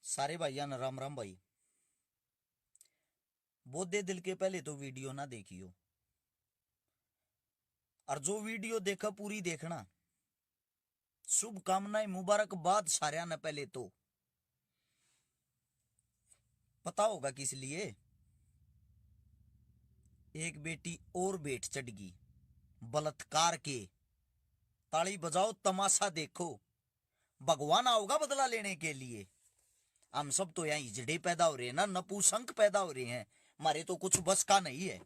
सारे भाइया न राम राम भाई। बोधे दिल के पहले तो वीडियो ना देखियो, और जो वीडियो देखा पूरी देखना। शुभकामनाएं मुबारकबाद सारे न। पहले तो पता होगा किस लिए। एक बेटी और बेट चढ़ गई बलात्कार के। ताली बजाओ तमाशा देखो, भगवान आओगा बदला लेने के लिए। हम सब तो यहाँ हिजड़े पैदा हो रहे हैं ना, नपुंसक पैदा हो रहे हैं। हमारे तो कुछ बस का नहीं है।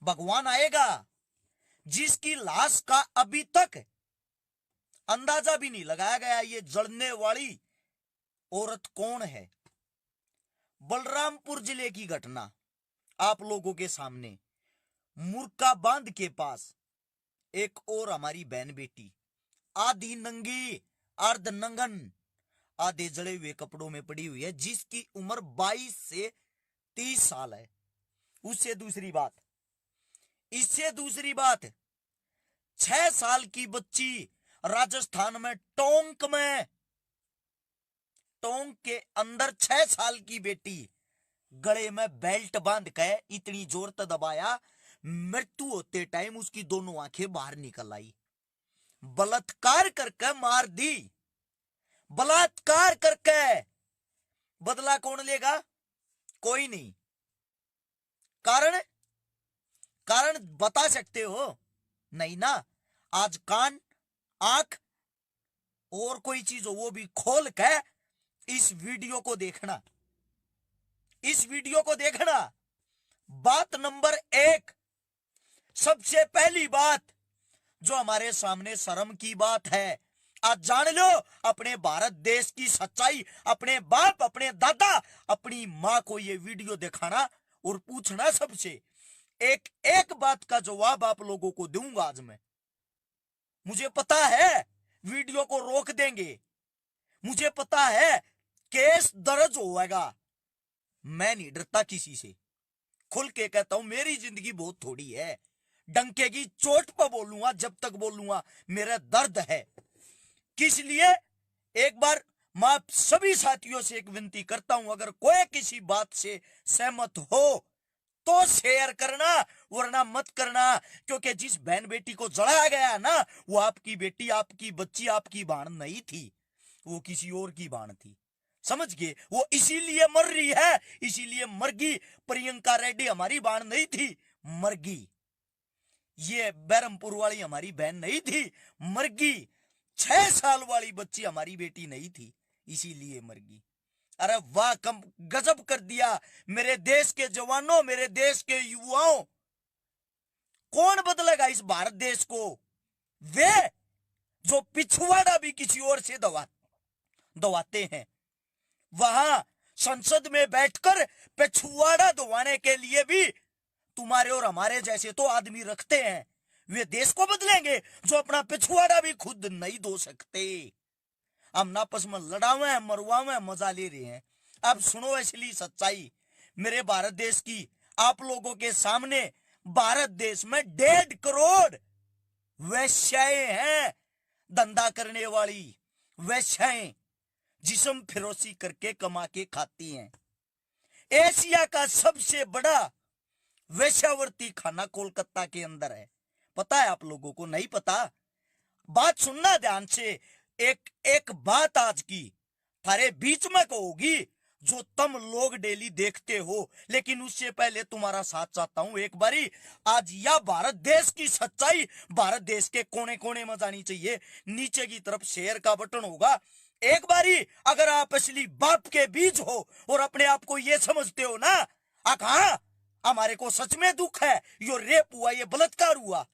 भगवान आएगा जिसकी लाश का अभी तक अंदाजा भी नहीं लगाया गया ये जलने वाली औरत कौन है। बलरामपुर जिले की घटना आप लोगों के सामने। मुर्का बांध के पास एक और हमारी बहन बेटी आधी नंगी अर्ध नंगन आधे जड़े हुए कपड़ों में पड़ी हुई है, जिसकी उम्र 22 से 30 साल है। इससे दूसरी बात 6 साल की बच्ची राजस्थान में टोंक के अंदर 6 साल की बेटी गले में बेल्ट बांध के इतनी जोर से दबाया, मृत्यु होते टाइम उसकी दोनों आंखें बाहर निकल आई। बलात्कार करके मार दी। बलात्कार करके बदला कौन लेगा? कोई नहीं। कारण बता सकते हो? नहीं ना। आज कान आंख और कोई चीज हो वो भी खोल के इस वीडियो को देखना। बात नंबर 1, सबसे पहली बात जो हमारे सामने शर्म की बात है, आज जान लो अपने भारत देश की सच्चाई। अपने बाप, अपने दादा, अपनी मां को ये वीडियो दिखाना और पूछना सबसे। एक बात का जवाब आप लोगों को दूंगा आज मैं। मुझे पता है वीडियो को रोक देंगे, मुझे पता है केस दर्ज होगा। मैं नहीं डरता किसी से, खुल के कहता हूं मेरी जिंदगी बहुत थोड़ी है। डंके की चोट पर बोलूंगा, जब तक बोलूंगा मेरा दर्द है। किस लिए? एक बार मैं सभी साथियों से एक विनती करता हूं, अगर कोई किसी बात से सहमत हो तो शेयर करना, वरना मत करना। क्योंकि जिस बहन बेटी को जलाया गया ना, वो आपकी बेटी, आपकी बच्ची, आपकी बाण नहीं थी, वो किसी और की बाण थी। समझ गए? वो इसीलिए मर रही है, इसीलिए मर गई। प्रियंका रेड्डी हमारी बाण नहीं थी, मर गई। ये बहरमपुर वाली हमारी बहन नहीं थी, मर गई। 6 साल वाली बच्ची हमारी बेटी नहीं थी, इसीलिए मर गई। अरे वाह, कम गजब कर दिया मेरे देश के जवानों, मेरे देश के युवाओं। कौन बदलेगा इस भारत देश को? वे जो पिछवाड़ा भी किसी और से दबाते हैं। वहां संसद में बैठकर पिछवाड़ा दबाने के लिए भी तुम्हारे और हमारे जैसे तो आदमी रखते हैं। वे देश को बदलेंगे जो अपना पिछवाड़ा भी खुद नहीं धो सकते। हम आपस में लड़ावे, मरवावे, मजा ले रहे हैं। अब सुनो असली सच्चाई मेरे भारत देश की आप लोगों के सामने। भारत देश में 1.5 करोड़ वैश्याएं हैं, धंधा करने वाली वैश्याएं, जिस्म फिरोशी करके कमा के खाती हैं। एशिया का सबसे बड़ा वैश्यावर्ती खाना कोलकाता के अंदर है। पता है आप लोगों को? नहीं पता? बात सुनना ध्यान से। एक बात आज की थारे बीच में कहूंगी जो तुम लोग डेली देखते हो, लेकिन उससे पहले तुम्हारा साथ चाहता हूं एक बारी। आज या भारत देश की सच्चाई भारत देश के कोने कोने में जानी चाहिए। नीचे की तरफ शेयर का बटन होगा, एक बारी अगर आप असली बाप के बीज हो और अपने आप को ये समझते हो ना, हाँ हमारे को सच में दुख है, यो रेप हुआ, ये बलात्कार हुआ,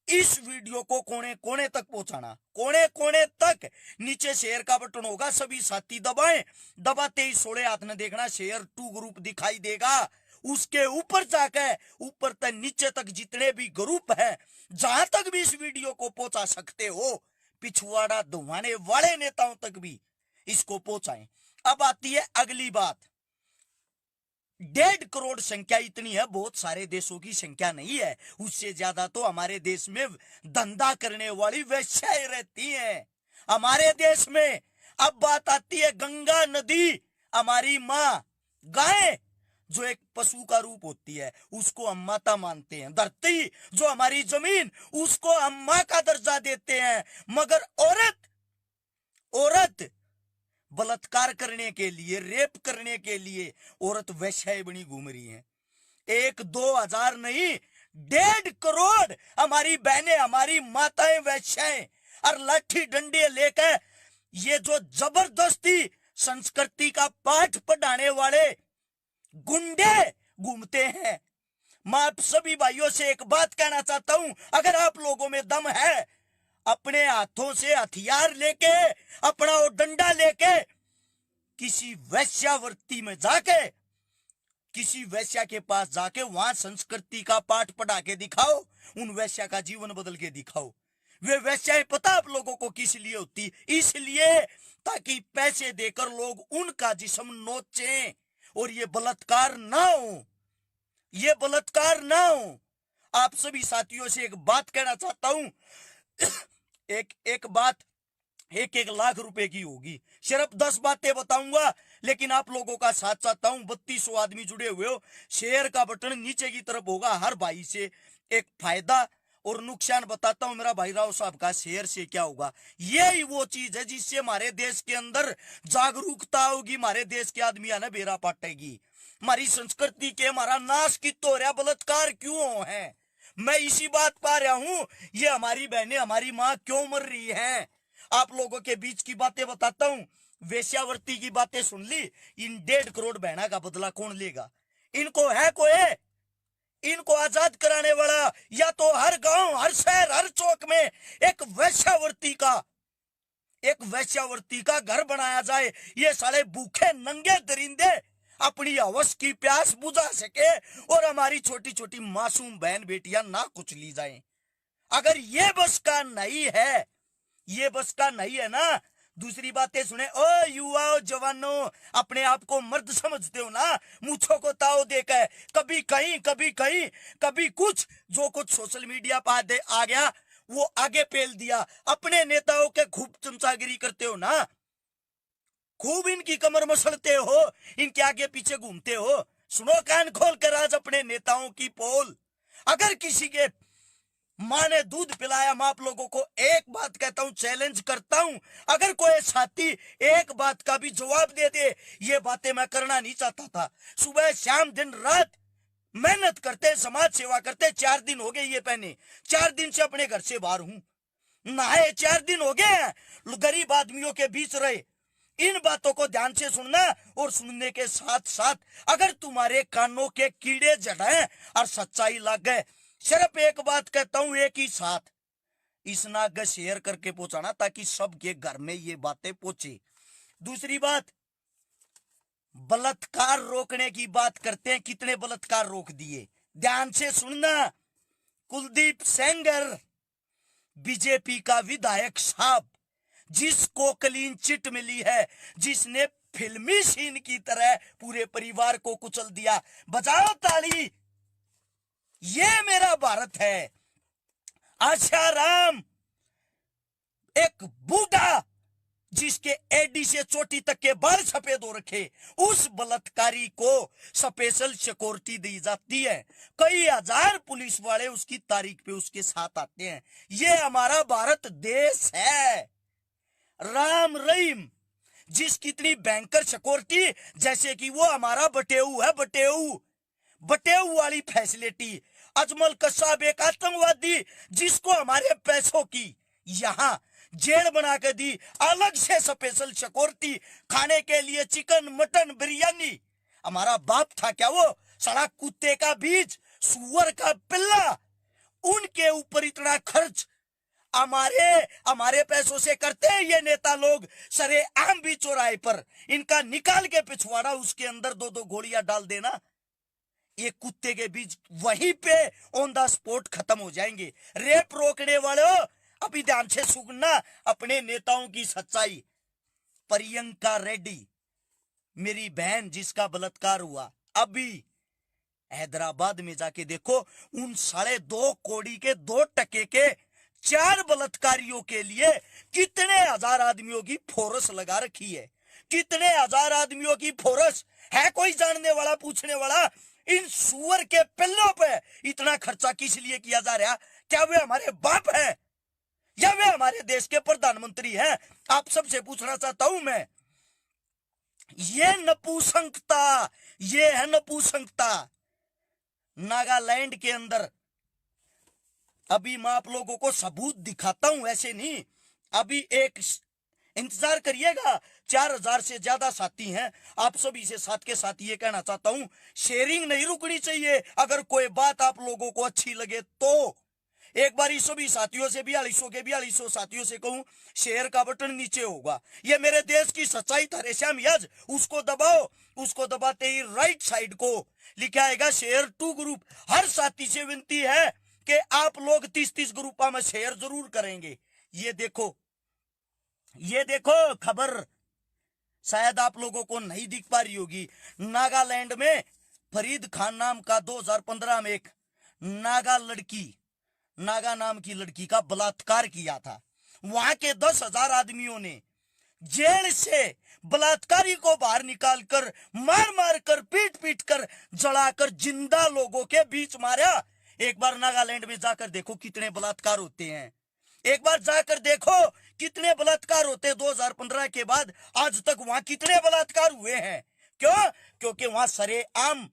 इस वीडियो को कोने कोने तक पहुंचाना, कोने कोने तक। नीचे शेयर का बटन होगा, सभी साथी दबाएं। दबाते ही 16 हाथ में देखना शेयर टू ग्रुप दिखाई देगा। उसके ऊपर जाकर ऊपर तक नीचे तक जितने भी ग्रुप हैं, जहां तक भी इस वीडियो को पहुंचा सकते हो, पिछवाड़ा दबाने वाले नेताओं तक भी इसको पहुंचाएं। अब आती है अगली बात। 1.5 करोड़ संख्या इतनी है, बहुत सारे देशों की संख्या नहीं है। उससे ज्यादा तो हमारे देश में धंधा करने वाली वैश्याएं रहती हैं। हमारे देश में अब बात आती है गंगा नदी, हमारी माँ। गाय जो एक पशु का रूप होती है, उसको हम माता मानते हैं। धरती जो हमारी जमीन, उसको हम माँ का दर्जा देते हैं। मगर औरत बलात्कार करने के लिए, रेप करने के लिए औरत वैश्या बनी घूम रही है। 1-2 हजार नहीं, 1.5 करोड़ हमारी बहनें, हमारी माताएं वैश्याएं और लाठी डंडे लेकर ये जो जबरदस्ती संस्कृति का पाठ पढ़ाने वाले गुंडे घूमते हैं। मैं आप सभी भाइयों से एक बात कहना चाहता हूं, अगर आप लोगों में दम है, अपने हाथों से हथियार लेके, अपना वो डंडा लेके किसी वैश्यावर्ती में जाके, किसी वैश्या के पास जाके वहां संस्कृति का पाठ पढ़ा के दिखाओ, उन वैश्या का जीवन बदल के दिखाओ। वे वैश्याएं पता आप लोगों को किस लिए होती? इसलिए ताकि पैसे देकर लोग उनका जिस्म नोचें और ये बलात्कार ना हो, ये बलात्कार ना हो। आप सभी साथियों से एक बात कहना चाहता हूं, एक बात 1-1 लाख रुपए की होगी। सिर्फ 10 बातें बताऊंगा, लेकिन आप लोगों का साथ चाहता हूं। 3200 आदमी जुड़े हुए हो। शेयर का बटन नीचे की तरफ होगा। हर भाई से एक फायदा और नुकसान बताता हूं। मेरा भाई राव साहब का शेयर से क्या होगा? यही वो चीज है जिससे हमारे देश के अंदर जागरूकता होगी, हमारे देश के आदमी है ना बेरा पाटेगी। हमारी संस्कृति के हमारा नाश कितना हो रहा, बलात्कार क्यों है? मैं इसी बात पा रहा हूं, ये हमारी बहनें, हमारी माँ क्यों मर रही हैं। आप लोगों के बीच की बातें बताता हूं। वेश्यावर्ती की बातें सुन ली, इन 1.5 करोड़ बहना का बदला कौन लेगा? इनको है कोई इनको आजाद कराने वाला? या तो हर गांव, हर शहर, हर चौक में एक वैश्यावर्ती का घर बनाया जाए। ये साले भूखे नंगे दरिंदे अपनी हवस की प्यास बुझा सके और हमारी छोटी छोटी मासूम बहन बेटियां ना कुचली जाएं। अगर ये बस का नहीं है, ये बस का नहीं है ना, दूसरी बातें सुने। ओ युवाओं, जवानों, अपने आप को मर्द समझते हो ना, मूछों को ताव देकर कभी कहीं, कभी कहीं, कभी कुछ, जो कुछ सोशल मीडिया पर आ गया वो आगे पेल दिया। अपने नेताओं के खूब चमचागिरी करते हो ना, खूब इनकी कमर मसलते हो, इनके आगे पीछे घूमते हो। सुनो कान खोल कर आज अपने नेताओं की पोल। अगर किसी के माँ ने दूध पिलाया, मैं आप लोगों को एक बात कहता हूं, चैलेंज करता हूं, अगर कोई साथी एक बात का भी जवाब दे दे, ये बातें मैं करना नहीं चाहता था। सुबह शाम दिन रात मेहनत करते, समाज सेवा करते। 4 दिन हो गए ये पहने, 4 दिन से अपने घर से बाहर हूं, नहाए 4 दिन हो गए, गरीब आदमियों के बीच रहे। इन बातों को ध्यान से सुनना, और सुनने के साथ साथ अगर तुम्हारे कानों के कीड़े जड़े और सच्चाई लग गए, सिर्फ एक बात कहता हूं, एक ही साथ इस नाग शेयर करके पहुंचाना, ताकि सबके घर में ये बातें पहुंचे। दूसरी बात, बलात्कार रोकने की बात करते हैं। कितने बलात्कार रोक दिए, ध्यान से सुनना। कुलदीप सेंगर, बीजेपी का विधायक साहब, जिसको क्लीन चिट मिली है, जिसने फिल्मी सीन की तरह पूरे परिवार को कुचल दिया, बजाओ ताली। ये मेरा भारत है। आशाराम, एक बूढ़ा जिसके एडी से चोटी तक के बाल सफेद हो रखे, उस बलात्कारी को स्पेशल सिक्योरिटी दी जाती है। कई हजार पुलिस वाले उसकी तारीख पे उसके साथ आते हैं। ये हमारा भारत देश है। राम रहीम, जिसकी इतनी बैंकर सिक्योरिटी, जैसे कि वो हमारा बटेऊ है, बटेऊ वाली फैसिलिटी। अजमल कसाब, एक आतंकवादी, जिसको हमारे पैसों की यहां जेल बना के दी, अलग से स्पेशल सिक्योरिटी, खाने के लिए चिकन, मटन, बिरयानी। हमारा बाप था क्या वो? सड़ा कुत्ते का बीज, सुअर का पिल्ला। उनके ऊपर इतना खर्च हमारे पैसों से करते हैं ये नेता लोग। सरे आम भी चौराहे पर इनका निकाल के पिछवाड़ा, उसके अंदर 2-2 गोलियां डाल देना, ये कुत्ते के बीज वहीं पे ऑन द स्पॉट खत्म हो जाएंगे। रेप रोकने वालों, अभी ध्यान से सुनना अपने नेताओं की सच्चाई। प्रियंका रेड्डी, मेरी बहन, जिसका बलात्कार हुआ, अभी हैदराबाद में जाके देखो, उन 2.5 कौड़ी के 2 टके के 4 बलात्कारियों के लिए कितने हजार आदमियों की फोर्स लगा रखी है, कितने हजार आदमियों की फोर्स है। कोई जानने वाला, पूछने वाला, इन सुअर के पिल्लों पे इतना खर्चा किस लिए किया जा रहा? क्या वे हमारे बाप है या वे हमारे देश के प्रधानमंत्री हैं? आप सबसे पूछना चाहता हूं मैं। ये नपुंसकता, ये है नपुंसकता। नागालैंड के अंदर अभी मैं आप लोगों को सबूत दिखाता हूं, ऐसे नहीं। अभी एक इंतजार करिएगा, 4000 से ज्यादा साथी हैं। आप सभी से साथ के साथ ये कहना चाहता हूं, शेयरिंग नहीं रुकनी चाहिए। अगर कोई बात आप लोगों को अच्छी लगे तो एक बार सभी साथियों से, 4200 साथियों से कहूं, शेयर का बटन नीचे होगा। ये मेरे देश की सच्चाई था रेश्याम यज, उसको दबाओ। उसको दबाते ही राइट साइड को लिखा आएगा शेयर टू ग्रुप। हर साथी से विनती है कि आप लोग 30-30 ग्रुपों में शेयर जरूर करेंगे। ये देखो, ये देखो खबर, शायद आप लोगों को नहीं दिख पा रही होगी। नागालैंड में फरीद खान नाम का 2015 में एक नागा नाम की लड़की का बलात्कार किया था। वहां के 10,000 आदमियों ने जेल से बलात्कारी को बाहर निकालकर मार मार कर, पीट पीट कर, जलाकर जिंदा लोगों के बीच मारा। एक बार नागालैंड में जाकर देखो कितने बलात्कार होते हैं। एक बार जाकर देखो कितने बलात्कार होते हैं। 2015 के बाद आज तक वहां कितने बलात्कार हुए हैं? क्यों? क्योंकि वहां सरेआम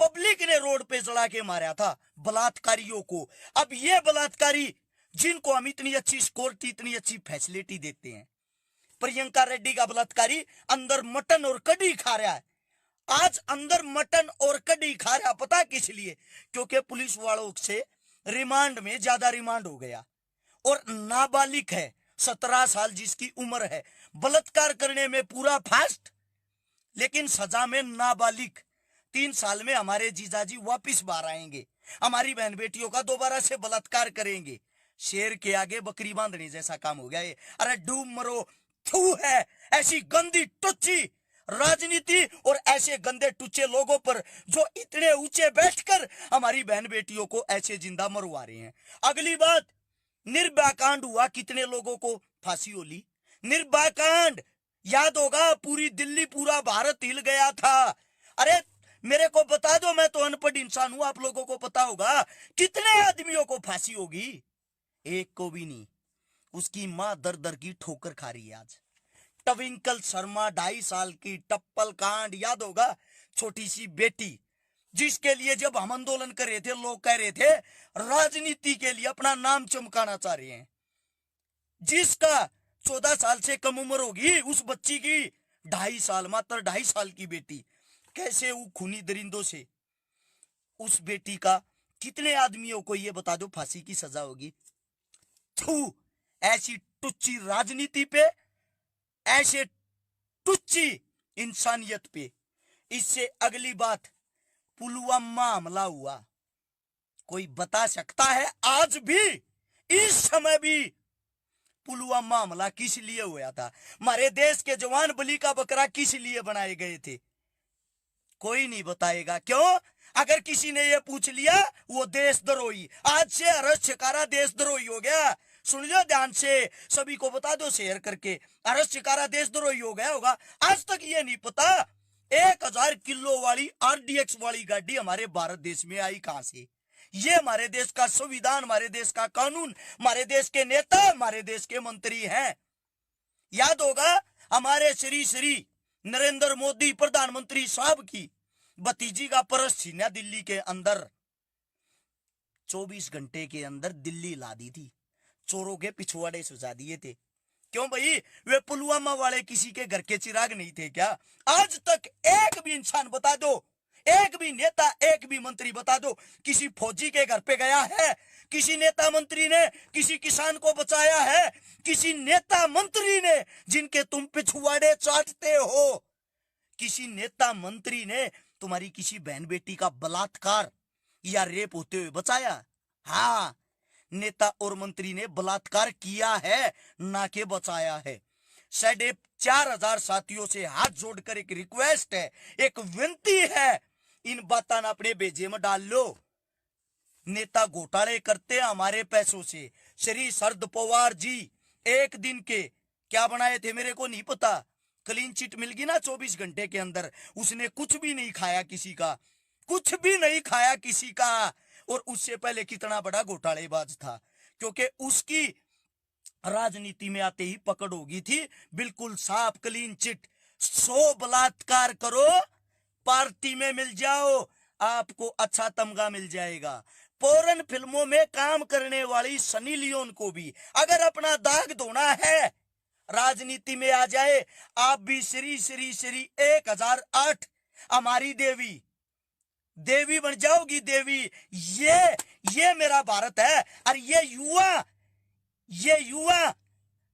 पब्लिक ने रोड पे जला के मारा था बलात्कारियों को। अब ये बलात्कारी जिनको हम इतनी अच्छी सिक्योरिटी, इतनी अच्छी फैसिलिटी देते हैं, प्रियंका रेड्डी का बलात्कारी अंदर मटन और कड़ी खा रहा है। आज अंदर मटन और कड़ी खा रहा, पता किस लिए? क्योंकि पुलिस वालों से रिमांड में ज्यादा रिमांड हो गया और नाबालिग है, 17 साल जिसकी उम्र है, बलात्कार करने में पूरा फास्ट, लेकिन सजा में नाबालिग। 3 साल में हमारे जीजाजी वापिस बाहर आएंगे, हमारी बहन बेटियों का दोबारा से बलात्कार करेंगे। शेर के आगे बकरी बांधने जैसा काम हो गया ये। अरे डूब मरो, थू है ऐसी गंदी टुच्ची राजनीति और ऐसे गंदे टुच्चे लोगों पर जो इतने ऊंचे बैठकर हमारी बहन बेटियों को ऐसे जिंदा मरवा रहे हैं। अगली बात, निर्भया कांड हुआ, कितने लोगों को फांसी होली। निर्भया कांड याद होगा, पूरी दिल्ली, पूरा भारत हिल गया था। अरे मेरे को बता दो, मैं तो अनपढ़ इंसान हूं, आप लोगों को पता होगा कितने आदमियों को फांसी होगी? एक को भी नहीं। उसकी मां दर दर की ठोकर खा रही है आज। ट्विंकल शर्मा 2.5 साल की, टप्पल कांड याद होगा, छोटी सी बेटी जिसके लिए जब हम आंदोलन कर रहे थे लोग कह रहे थे राजनीति के लिए अपना नाम चमकाना चाह रहे हैं, जिसका 14 साल से कम उम्र होगी उस बच्ची की, 2.5 साल, मात्र 2.5 साल की बेटी, कैसे वो खूनी दरिंदों से उस बेटी का, कितने आदमियों को ये बता दो फांसी की सजा होगी? थू, ऐसी टुच्ची राजनीति पे, ऐसे टुच्ची इंसानियत पे। इससे अगली बात, पुलवामा हमला हुआ, कोई बता सकता है आज भी, इस समय भी पुलवामा हमला किस लिए हुआ था? हमारे देश के जवान बलि का बकरा किस लिए बनाए गए थे? कोई नहीं बताएगा। क्यों? अगर किसी ने ये पूछ लिया वो देशद्रोही। आज से अरस शिकारा देशद्रोही हो गया। सुन लो ध्यान से, सभी को बता दो शेयर करके, अरस शिकारा देशद्रोही हो गया होगा। आज तक ये नहीं पता 1000 किलो वाली RDX वाली गाड़ी हमारे भारत देश में आई कहां से? ये हमारे देश का संविधान, हमारे देश का कानून, हमारे देश के नेता, हमारे देश के मंत्री हैं। याद होगा हमारे श्री श्री नरेंद्र मोदी प्रधानमंत्री साहब की भतीजी का पर्स छीना दिल्ली के अंदर, 24 घंटे के अंदर दिल्ली ला दी थी, चोरों के पिछवाड़े सुझा दिए थे। क्यों भाई? वे पुलवामा वाले किसी के घर के चिराग नहीं थे क्या? आज तक एक भी इंसान बता दो, एक भी नेता, एक भी मंत्री बता दो किसी फौजी के घर पे गया है? किसी नेता मंत्री ने किसी किसान को बचाया है? किसी नेता मंत्री ने, जिनके तुम पिछवाड़े चाटते हो, किसी नेता मंत्री ने तुम्हारी किसी बहन बेटी का बलात्कार या रेप होते हुए बचाया? हाँ, नेता और मंत्री ने बलात्कार किया है, ना के बचाया है। 4,500 साथियों से हाथ जोड़कर एक रिक्वेस्ट है, एक विनती है, इन बातों अपने भेजे में डाल लो। नेता घोटाले करते हैं हमारे पैसों से। श्री शरद पवार जी एक दिन के क्या बनाए थे मेरे को नहीं पता, क्लीन चिट मिल गई ना 24 घंटे के अंदर। उसने कुछ भी नहीं खाया किसी का, कुछ भी नहीं खाया किसी का। और उससे पहले कितना बड़ा घोटालेबाज था, क्योंकि उसकी राजनीति में आते ही पकड़ होगी थी, बिल्कुल साफ क्लीन चिट। 100 बलात्कार करो, पार्टी में मिल जाओ, आपको अच्छा तमगा मिल जाएगा। फॉरेन फिल्मों में काम करने वाली सनी लियोन को भी अगर अपना दाग धोना है, राजनीति में आ जाए। आप भी श्री श्री श्री 1008 हमारी देवी देवी बन जाओगी, देवी। ये मेरा भारत है। और ये युवा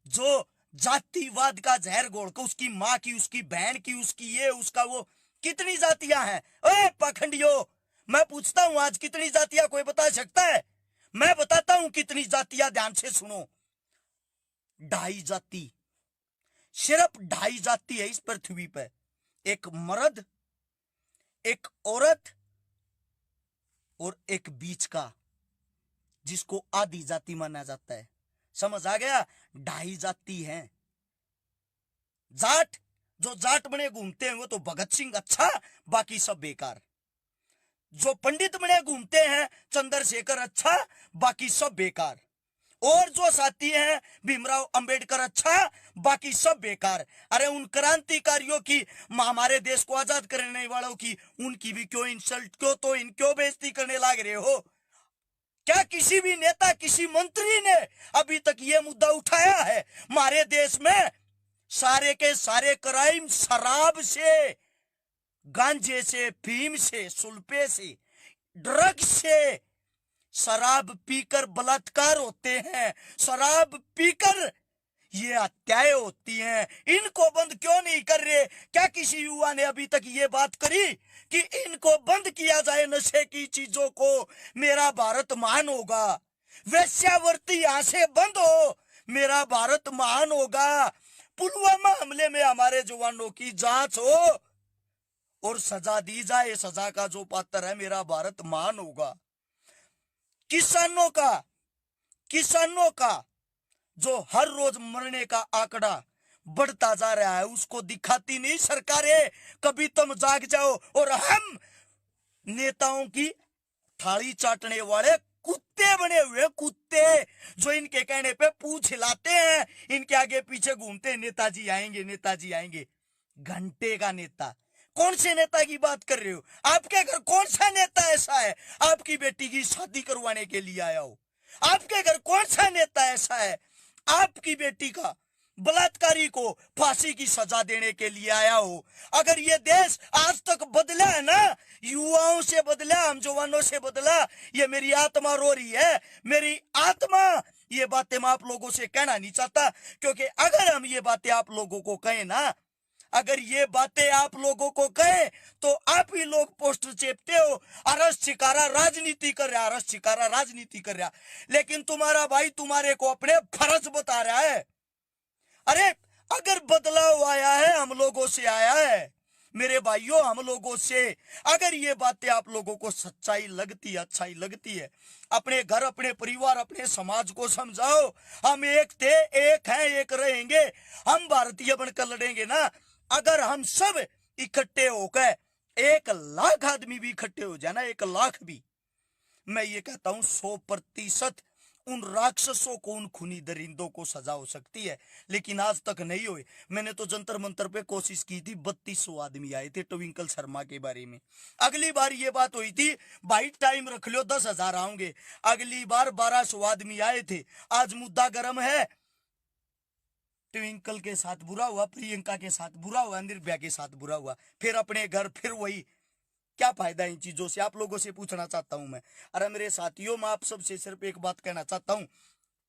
जो जातिवाद का जहर घोल को उसकी माँ की, उसकी बहन की, उसकी ये उसका वो, कितनी जातियां हैं? ओए पाखंडियों, मैं पूछता हूं आज कितनी जातियां कोई बता सकता है? मैं बताता हूं कितनी जातियां, ध्यान से सुनो। 2.5 जाति, सिर्फ 2.5 जाति है इस पृथ्वी पे। एक मर्द, एक औरत और एक बीच का, जिसको आधी जाति माना जाता है। समझ आ गया? 2.5 जाति हैं। जाट, जो जाट बने घूमते हैं वो तो भगत सिंह अच्छा, बाकी सब बेकार। जो पंडित बने घूमते हैं चंद्रशेखर अच्छा, बाकी सब बेकार। और जो साथी हैं भीमराव अंबेडकर अच्छा, बाकी सब बेकार। अरे उन क्रांतिकारियों की, हमारे देश को आजाद करने वालों की, उनकी भी क्यों इंसल्ट, क्यों बेइज्जती करने लग रहे हो? क्या किसी भी नेता, किसी मंत्री ने अभी तक ये मुद्दा उठाया है? हमारे देश में सारे के सारे क्राइम शराब से, गांजे से, फीम से, सुल्फे से, ड्रग्स से, शराब पीकर बलात्कार होते हैं, शराब पीकर ये हत्याएं होती हैं। इनको बंद क्यों नहीं कर रहे? क्या किसी युवा ने अभी तक ये बात करी कि इनको बंद किया जाए, नशे की चीजों को, मेरा भारत महान होगा। वेश्यावृत्ति यहां से बंद हो, मेरा भारत महान होगा। पुलवामा हमले में हमारे जवानों की जांच हो और सजा दी जाए, सजा का जो पात्र है, मेरा भारत महान होगा। किसानों का जो हर रोज मरने का आंकड़ा बढ़ता जा रहा है, उसको दिखाती नहीं सरकारें। कभी तुम जाग जाओ। और हम नेताओं की थाली चाटने वाले कुत्ते बने हुए, कुत्ते जो इनके कहने पे पूंछ हिलाते हैं, इनके आगे पीछे घूमते हैं, नेताजी आएंगे, नेताजी आएंगे। घंटे का नेता। कौन से नेता की बात कर रहे हो? आपके घर कौन सा नेता ऐसा है आपकी बेटी की शादी करवाने के लिए आया हो? आपके घर कौन सा नेता ऐसा है आपकी बेटी का बलात्कारी को फांसी की सजा देने के लिए आया हो? अगर ये देश आज तक बदला है ना, युवाओं से बदला, हम जवानों से बदला, ये मेरी आत्मा रो रही है, मेरी आत्मा। ये बातें मैं आप लोगों से कहना नहीं चाहता, क्योंकि अगर हम ये बातें आप लोगों को कहें ना, अगर ये बातें आप लोगों को कहें तो आप ही लोग पोस्टर चेपते हो, अरस शिकारा राजनीति कर रहा, अरस शिकारा राजनीति कर रहा। लेकिन तुम्हारा भाई तुम्हारे को अपने फर्ज बता रहा है। अरे अगर बदलाव आया है, हम लोगों से आया है मेरे भाइयों, हम लोगों से। अगर ये बातें आप लोगों को सच्चाई लगती है, अच्छाई लगती है, अपने घर, अपने परिवार, अपने समाज को समझाओ। हम एक थे, एक हैं, एक रहेंगे। हम भारतीय बनकर लड़ेंगे ना। अगर हम सब इकट्ठे होकर 1 लाख आदमी भी इकट्ठे हो जाए ना, 1 लाख भी, मैं ये कहता हूं 100% उन राक्षसों को, उन खूनी दरिंदों को सजा हो सकती है। लेकिन आज तक नहीं हुए। मैंने तो जंतर मंतर पे कोशिश की थी, 3200 आदमी आए थे ट्विंकल शर्मा के बारे में। अगली बार ये बात हुई थी, भाई टाइम रख लो 10,000 आएंगे। अगली बार 1200 आदमी आए थे। आज मुद्दा गर्म है, ट्विंकल के साथ बुरा हुआ, प्रियंका के साथ बुरा हुआ, निर्भया के साथ बुरा हुआ, फिर अपने घर फिर वही। क्या फायदा इन चीजों से? आप लोगों से पूछना चाहता हूं मैं। अरे मेरे साथियों, मैं आप सबसे सिर्फ एक बात कहना चाहता हूं,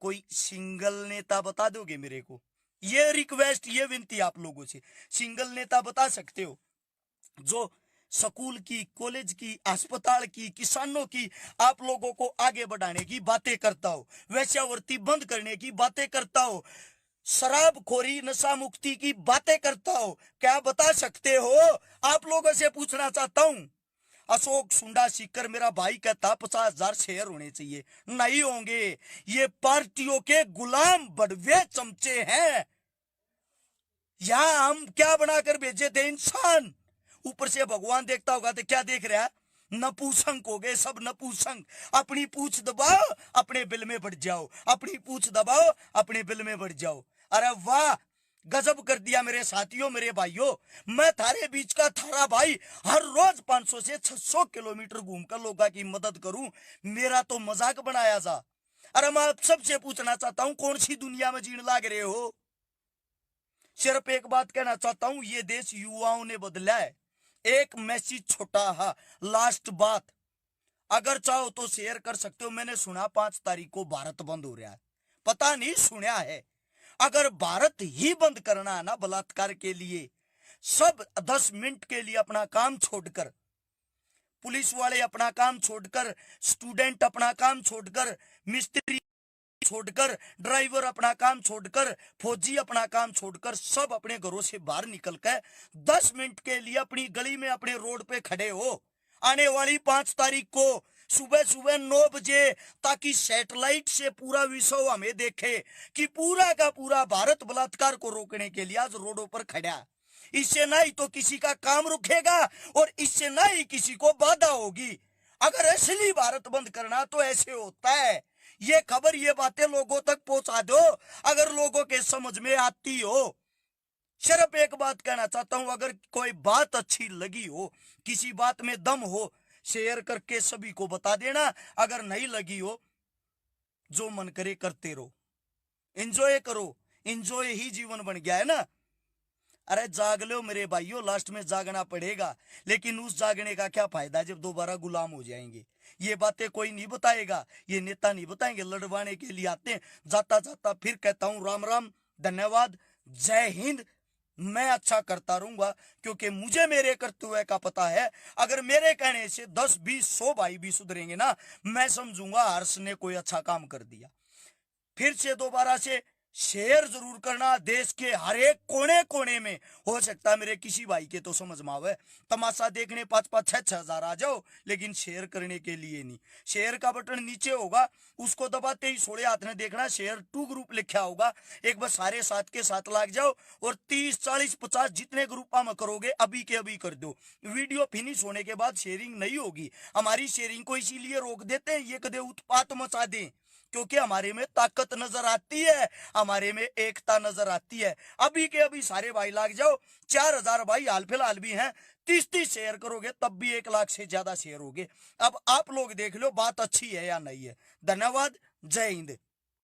कोई सिंगल नेता बता दोगे मेरे को? ये रिक्वेस्ट, ये विनती आप लोगों से, सिंगल नेता बता सकते हो जो स्कूल की, कॉलेज की, अस्पताल की, किसानों की, आप लोगों को आगे बढ़ाने की बातें करता हो, वेश्यावृत्ति बंद करने की बातें करता हो, शराबखोरी, नशा मुक्ति की बातें करता हो? क्या बता सकते हो? आप लोगों से पूछना चाहता हूं। अशोक सुंडा सीकर मेरा भाई कहता 50,000 शेयर होने चाहिए, नहीं होंगे। ये पार्टियों के गुलाम बड़वे चमचे हैं। यहां हम क्या बनाकर भेजे थे? इंसान। ऊपर से भगवान देखता होगा तो क्या देख रहा है? नपुंसक हो गए सब, नपुंसक। अपनी पूछ दबाओ अपने बिल में बढ़ जाओ, अपनी पूछ दबाओ अपने बिल में बढ़ जाओ। अरे वाह, गजब कर दिया मेरे साथियों, मेरे भाइयों। मैं थारे बीच का थारा भाई हर रोज 500 से 600 किलोमीटर घूमकर लोगों की मदद करूं, मेरा तो मजाक बनाया जा। अरे मैं आप सबसे पूछना चाहता हूं, कौन सी दुनिया में जीने लाग रहे हो? सिर्फ एक बात कहना चाहता हूं, ये देश युवाओं ने बदला है। एक मैसेज छोटा है, लास्ट बात, अगर चाहो तो शेयर कर सकते हो। मैंने सुना 5 तारीख को भारत बंद हो रहा है, पता नहीं सुना है। अगर भारत ही बंद करना है ना बलात्कार के लिए, सब 10 मिनट के लिए अपना काम छोड़कर, पुलिस वाले अपना काम छोड़कर, स्टूडेंट अपना काम छोड़कर, मिस्त्री छोड़कर, ड्राइवर अपना काम छोड़कर, फौजी अपना काम छोड़कर, सब अपने घरों से बाहर निकलकर 10 मिनट के लिए अपनी गली में अपने रोड पे खड़े हो आने वाली 5 तारीख को सुबह सुबह 9 बजे, ताकि सैटेलाइट से पूरा विश्व हमें देखे कि पूरा का पूरा भारत बलात्कार को रोकने के लिए आज रोडों पर खड़ा। इससे ना ही तो किसी का काम रुकेगा और इससे ना ही किसी को बाधा होगी। अगर असली भारत बंद करना तो ऐसे होता है। ये खबर, ये बातें लोगों तक पहुंचा दो अगर लोगों के समझ में आती हो। सिर्फ एक बात कहना चाहता हूं, अगर कोई बात अच्छी लगी हो, किसी बात में दम हो, शेयर करके सभी को बता देना। अगर नहीं लगी हो, जो मन करे करते रहो, एंजॉय करो। एंजॉय ही जीवन बन गया है ना। अरे जाग लो मेरे भाइयों, लास्ट में जागना पड़ेगा, लेकिन उस जागने का क्या फायदा जब दोबारा गुलाम हो जाएंगे। ये बातें कोई नहीं बताएगा, ये नेता नहीं बताएंगे, लड़वाने के लिए आते हैं। जाता जाता फिर कहता हूं राम राम, धन्यवाद, जय हिंद। मैं अच्छा करता रहूंगा क्योंकि मुझे मेरे कर्तव्य का पता है। अगर मेरे कहने से 10, 20, 100 भाई भी सुधरेंगे ना, मैं समझूंगा हर्ष ने कोई अच्छा काम कर दिया। फिर से दोबारा से शेयर जरूर करना, देश के हर एक कोने कोने में। हो सकता है मेरे किसी भाई के तो समझ में आवे, तमाशा देखने 5-5, 6-6 हजार आ जाओ, लेकिन शेयर करने के लिए नहीं। शेयर का बटन नीचे होगा, उसको दबाते ही सोड़े हाथ में देखना शेयर टू ग्रुप लिखा होगा। एक बार सारे साथ के साथ लाग जाओ और 30, 40, 50 जितने ग्रुप में करोगे अभी के अभी कर दो। वीडियो फिनिश होने के बाद शेयरिंग नहीं होगी। हमारी शेयरिंग को इसीलिए रोक देते हैं, ये कदे उत्पात मचा दें, क्योंकि हमारे में ताकत नजर आती है, हमारे में एकता नजर आती है। अभी के अभी सारे भाई लाग जाओ। 4,000 भाई हाल फिलहाल भी हैं। 30-30 शेयर करोगे तब भी 1 लाख से ज्यादा शेयर होगे। अब आप लोग देख लो बात अच्छी है या नहीं है। धन्यवाद, जय हिंद।